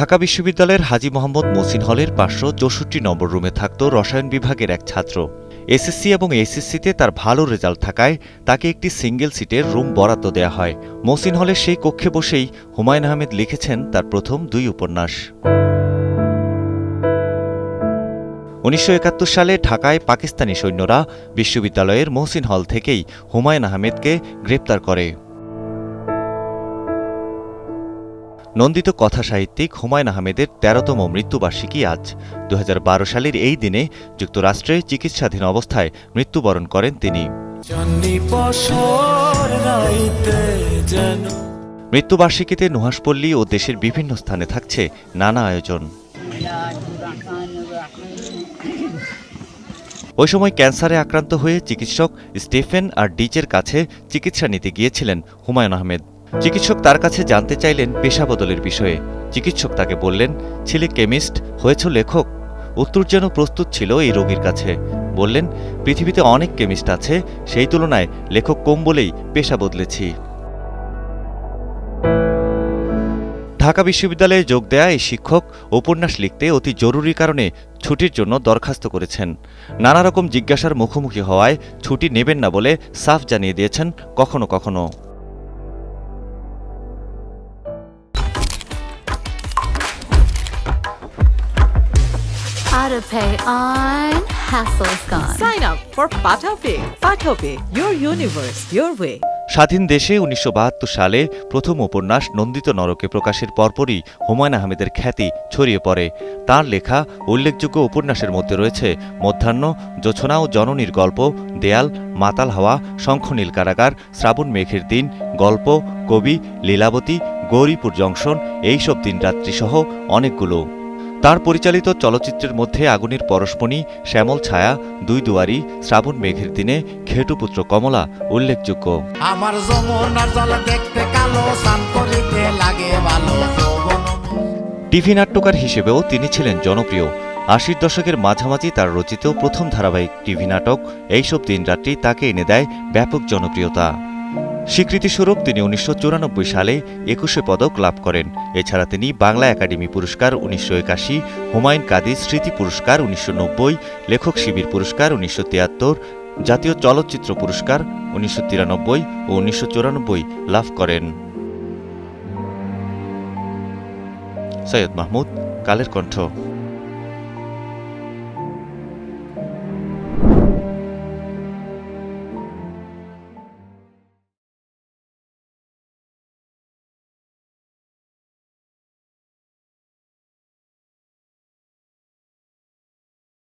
ঢাকা বিশ্ববিদ্যালয়ের হাজী মোহাম্মদ মহসিন হলের 564 নম্বর রুমে থাকত রসায়ন বিভাগের এক ছাত্র। এসএসসি এবং এইচএসসিতে তার ভালো রেজাল্ট থাকায় তাকে একটি সিঙ্গেল সিটের রুম বরাদ্দ দেয়া হয়। মহসিন হলের সেই কক্ষে বসেই হুমায়ূন আহমেদ লিখেছেন তার প্রথম 2 উপন্যাস। 1971 সালে ঢাকায় পাকিস্তানি সৈন্যরা বিশ্ববিদ্যালয়ের মহসিন হল থেকেই হুমায়ূন আহমেদকে গ্রেপ্তার করে। নন্দিত কথাসাহিত্যিক হুমায়ূন আহমেদের 13তম মৃত্যুবার্ষিকী আজ। 2012 সালের এই দিনে যুক্তরাষ্ট্রে চিকিৎসাধীন অবস্থায় মৃত্যুবরণ করেন তিনি। মৃত্যুবার্ষিকীতে নুহাশপল্লী ও দেশের বিভিন্ন স্থানে থাকছে নানা আয়োজন। ওই সময় ক্যান্সারে আক্রান্ত হয়ে চিকিৎসক স্টিফেন আর ডিচের কাছে চিকিৎসা নিতে গিয়েছিলেন হুমায়ূন আহমেদ। চিকিৎসক তার কাছে জানতে চাইলেন পেশা বদলের বিষয়ে। চিকিৎসক তাকে বললেন, ছেলে কেমিস্ট হয়েছ লেখক। উত্তর যেন প্রস্তুত ছিল এই রোগীর কাছে। বললেন, পৃথিবীতে অনেক কেমিস্ট আছে, সেই তুলনায় লেখক কম বলেই পেশা বদলেছি। ঢাকা বিশ্ববিদ্যালয়ে যোগ দেয়া এই শিক্ষক উপন্যাস লিখতে অতি জরুরি কারণে ছুটির জন্য দরখাস্ত করেছেন। নানা রকম জিজ্ঞাসার মুখোমুখি হওয়ায় ছুটি নেবেন না বলে সাফ জানিয়ে দিয়েছেন কখনো কখনো। AutoPay on, hassle's gone. Sign up for PatoPay. PatoPay, your universe, your way. স্বাধীন দেশে 1972 সালে প্রথম উপন্যাস নন্দিত নরকে প্রকাশের পরপরই হুমায়ূন আহমেদের খ্যাতি ছড়িয়ে পড়ে। তাঁর লেখা উল্লেখযোগ্য উপন্যাসের মধ্যে রয়েছে মধ্যাহ্ন, জোছনা ও জননীর গল্প, দেয়াল, মাতাল হাওয়া, শঙ্খনীল কারাগার, শ্রাবণ মেঘের দিন, গল্প, কবি, লীলাবতী, গৌরীপুর জংশন, এইসব দিনরাত্রি সহ অনেকগুলো। তার পরিচালিত চলচ্চিত্রের মধ্যে আগুনের পরশমণি, শ্যামল ছায়া, দুই দুয়ারি, শ্রাবণ মেঘের দিনে, ঘেটুপুত্র কমলা উল্লেখযোগ্য। টিভি নাট্যকার হিসেবেও তিনি ছিলেন জনপ্রিয়। 80 দশকের মাঝামাঝি তার রচিত প্রথম ধারাবাহিক টিভি নাটক এইসব দিনরাত্রি তাকে এনে দেয় ব্যাপক জনপ্রিয়তা। স্বীকৃতিস্বরূপ তিনি 1994 সালে 21 পদক লাভ করেন। এছাড়া তিনি বাংলা একাডেমি পুরস্কার 1981, হুমায়ূন কাদির স্মৃতি পুরস্কার 1990, লেখক শিবির পুরস্কার 1973, জাতীয় চলচ্চিত্র পুরস্কার 1993 ও 1994 লাভ করেন। সৈয়দ মাহমুদ, কালের কণ্ঠ।